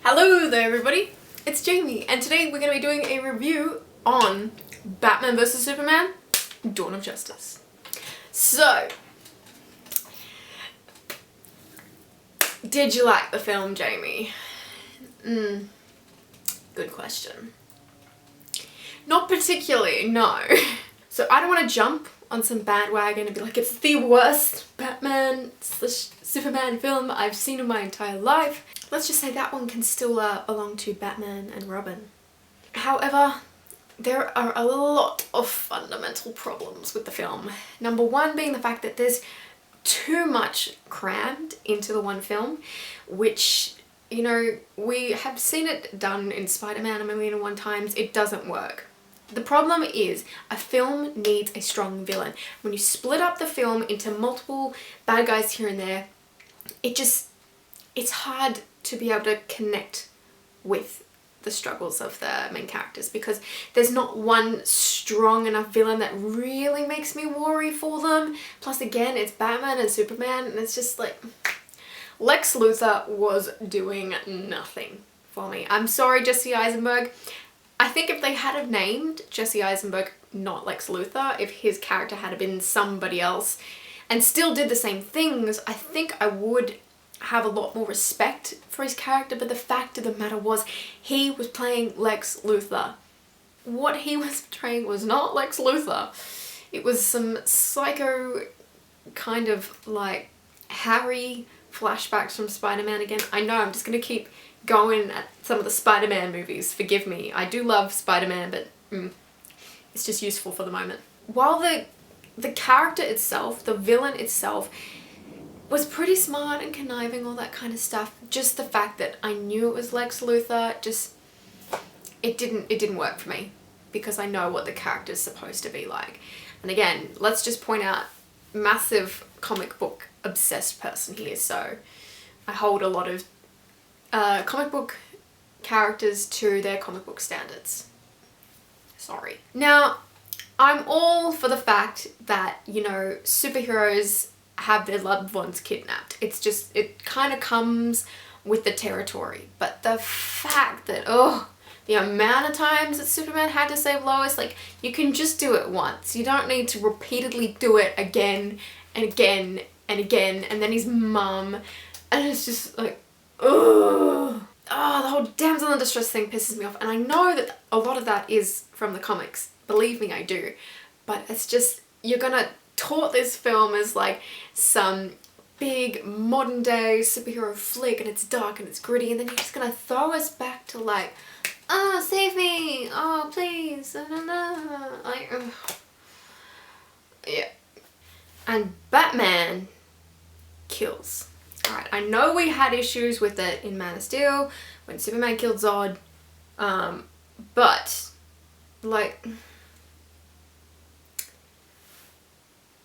Hello there everybody, it's Jamie and today we're going to be doing a review on Batman vs Superman Dawn of Justice. So, did you like the film, Jamie? Good question. Not particularly, no. So I don't want to jump on some bandwagon and be like it's the worst Batman/Superman film I've seen in my entire life. Let's just say that one can still belong to Batman and Robin. However, there are a lot of fundamental problems with the film. Number one being the fact that there's too much crammed into the one film, which, you know, we have seen it done in Spider-Man 1,000,001 times. It doesn't work. The problem is a film needs a strong villain. When you split up the film into multiple bad guys here and there, it's hard to be able to connect with the struggles of the main characters because there's not one strong enough villain that really makes me worry for them. Plus again, it's Batman and Superman and it's just like Lex Luthor was doing nothing for me. I'm sorry, Jesse Eisenberg. I think if they had have named Jesse Eisenberg not Lex Luthor, if his character had been somebody else and still did the same things, I think I would have a lot more respect for his character. But the fact of the matter was he was playing Lex Luthor. What he was portraying was not Lex Luthor. It was some psycho kind of like Harry flashbacks from Spider-Man again. I know I'm just gonna keep going at some of the Spider-Man movies, forgive me. I do love Spider-Man, but it's just useful for the moment. While the character itself, the villain itself, was pretty smart and conniving, all that kind of stuff, just the fact that I knew it was Lex Luthor, just it didn't work for me because I know what the character's supposed to be like. And again, let's just point out, massive comic book obsessed person here, so I hold a lot of comic book characters to their comic book standards. Sorry. Now, I'm all for the fact that, you know, superheroes have their loved ones kidnapped. It's just, it kind of comes with the territory. But the fact that, the amount of times that Superman had to save Lois, like, you can just do it once. You don't need to repeatedly do it again and again and again. And then his mum, and it's just like, the whole damsel in distress thing pisses me off. And I know that a lot of that is from the comics. Believe me, I do. But it's just, you're gonna taught this film as like some big modern day superhero flick and it's dark and it's gritty, and then you're just gonna throw us back to like, oh, save me, oh please, like, yeah. And Batman kills. Alright, I know we had issues with it in Man of Steel when Superman killed Zod, but like,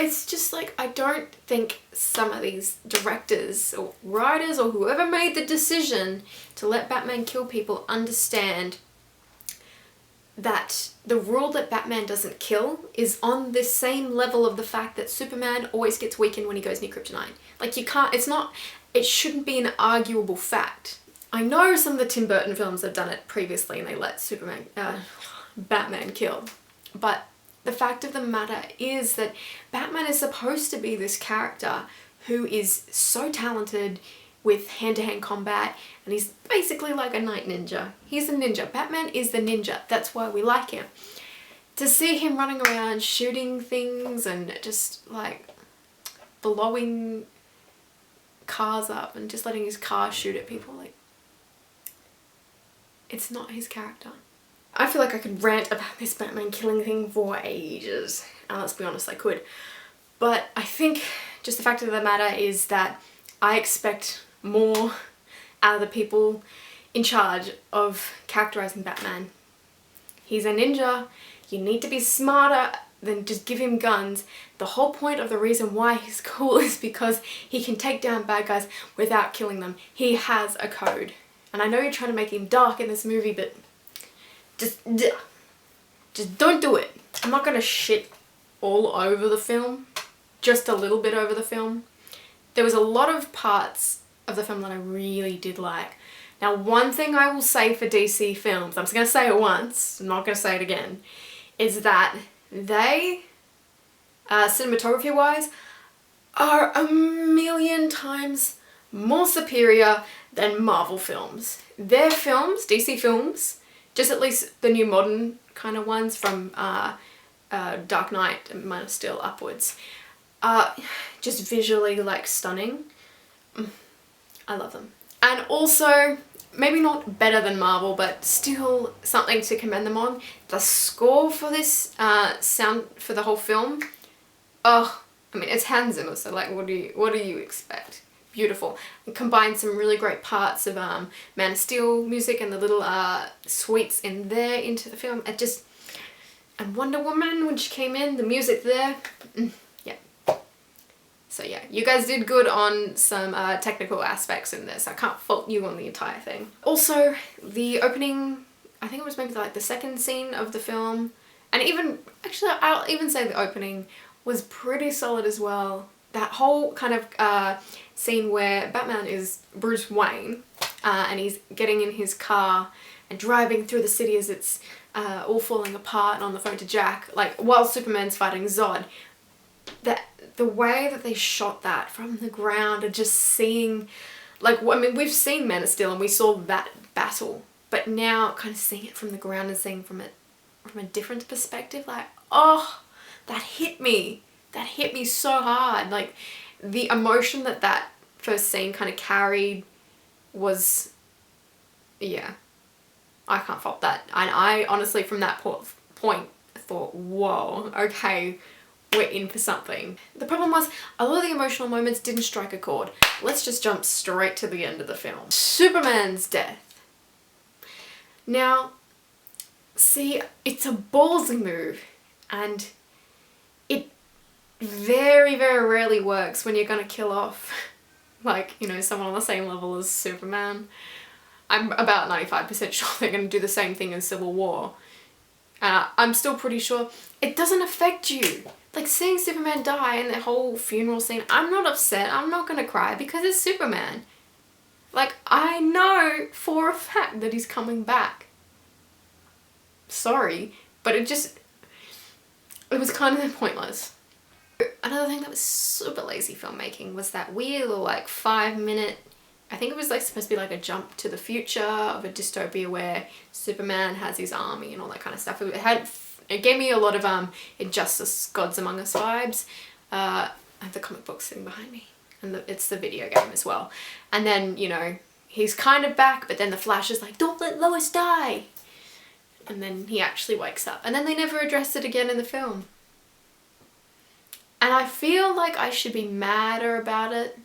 it's just like, I don't think some of these directors or writers or whoever made the decision to let Batman kill people understand that the rule that Batman doesn't kill is on the same level of the fact that Superman always gets weakened when he goes near Kryptonite. Like, you can't, it shouldn't be an arguable fact. I know some of the Tim Burton films have done it previously and they let Batman kill, but the fact of the matter is that Batman is supposed to be this character who is so talented with hand-to-hand combat, and he's basically like a night ninja. He's a ninja. Batman is the ninja. That's why we like him. To see him running around shooting things and just like blowing cars up and just letting his car shoot at people, like, it's not his character. I feel like I could rant about this Batman killing thing for ages, and let's be honest, I could. But I think just the fact of the matter is that I expect more out of the people in charge of characterizing Batman. He's a ninja. You need to be smarter than just give him guns. The whole point of the reason why he's cool is because he can take down bad guys without killing them. He has a code. And I know you're trying to make him dark in this movie, but just don't do it. I'm not gonna shit all over the film, just a little bit over the film. There was a lot of parts of the film that I really did like. Now, one thing I will say for DC films, I'm just going to say it once, I'm not going to say it again, is that they, cinematography wise, are a million times more superior than Marvel films. Their films, DC films, just at least the new modern kind of ones from Dark Knight and Man of Steel upwards, are just visually like stunning. I love them. And also, maybe not better than Marvel, but still something to commend them on. The score for this sound for the whole film, oh, I mean, it's Hans Zimmer, so like, what do you expect? Beautiful. It combines some really great parts of Man of Steel music and the little sweets in there into the film. It just, and Wonder Woman when she came in, the music there, yeah. So yeah, you guys did good on some technical aspects in this. I can't fault you on the entire thing. Also, the opening, I think it was maybe like the second scene of the film, and even, actually I'll even say the opening was pretty solid as well. That whole kind of scene where Batman is Bruce Wayne and he's getting in his car and driving through the city as it's all falling apart and on the phone to Jack, like while Superman's fighting Zod. The way that they shot that from the ground and just seeing, like, I mean, we've seen Man of Steel and we saw that battle, but now kind of seeing it from the ground and seeing from a different perspective, like, oh, that hit me. That hit me so hard. Like, the emotion that first scene kind of carried was, yeah, I can't fault that. And I honestly, from that point, thought, whoa, okay, we're in for something. The problem was, a lot of the emotional moments didn't strike a chord. Let's just jump straight to the end of the film. Superman's death. Now, see, it's a ballsy move, and it very, very rarely works when you're gonna kill off, like, you know, someone on the same level as Superman. I'm about 95% sure they're gonna do the same thing in Civil War. I'm still pretty sure it doesn't affect you. Like, seeing Superman die in the whole funeral scene, I'm not upset, I'm not gonna cry because it's Superman. Like, I know for a fact that he's coming back. Sorry, but it was kind of pointless. Another thing that was super lazy filmmaking was that weird little like 5-minute, I think it was like supposed to be like a jump to the future of a dystopia where Superman has his army and all that kind of stuff. It gave me a lot of Injustice Gods Among Us vibes. I have the comic book sitting behind me, and it's the video game as well. And then, you know, he's kind of back, but then the Flash is like, don't let Lois die! And then he actually wakes up. And then they never addressed it again in the film. And I feel like I should be madder about it,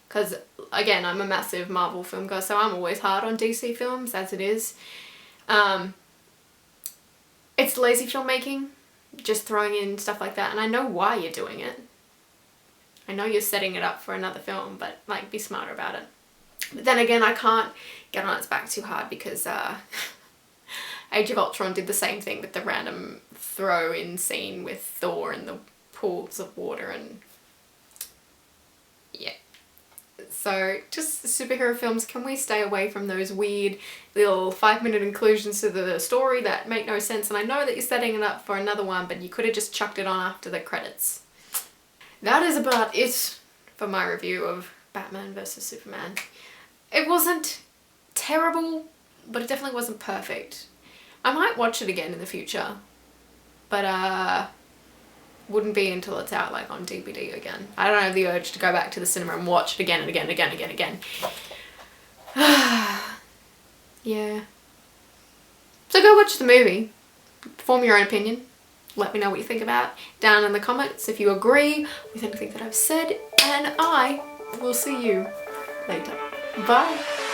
because, again, I'm a massive Marvel film girl, so I'm always hard on DC films, as it is. It's lazy filmmaking, just throwing in stuff like that, and I know why you're doing it. I know you're setting it up for another film, but, like, be smarter about it. But then again, I can't get on its back too hard because Age of Ultron did the same thing with the random throw-in scene with Thor in the pools of water, and yeah. So just superhero films, can we stay away from those weird little 5-minute inclusions to the story that make no sense? And I know that you're setting it up for another one, but you could have just chucked it on after the credits. That is about it for my review of Batman vs Superman. It wasn't terrible, but it definitely wasn't perfect. I might watch it again in the future, but wouldn't be until it's out like on DVD again. I don't have the urge to go back to the cinema and watch it again and again and again and again and again. Yeah. So go watch the movie. Form your own opinion. Let me know what you think about it down in the comments if you agree with anything that I've said, and I will see you later. Bye.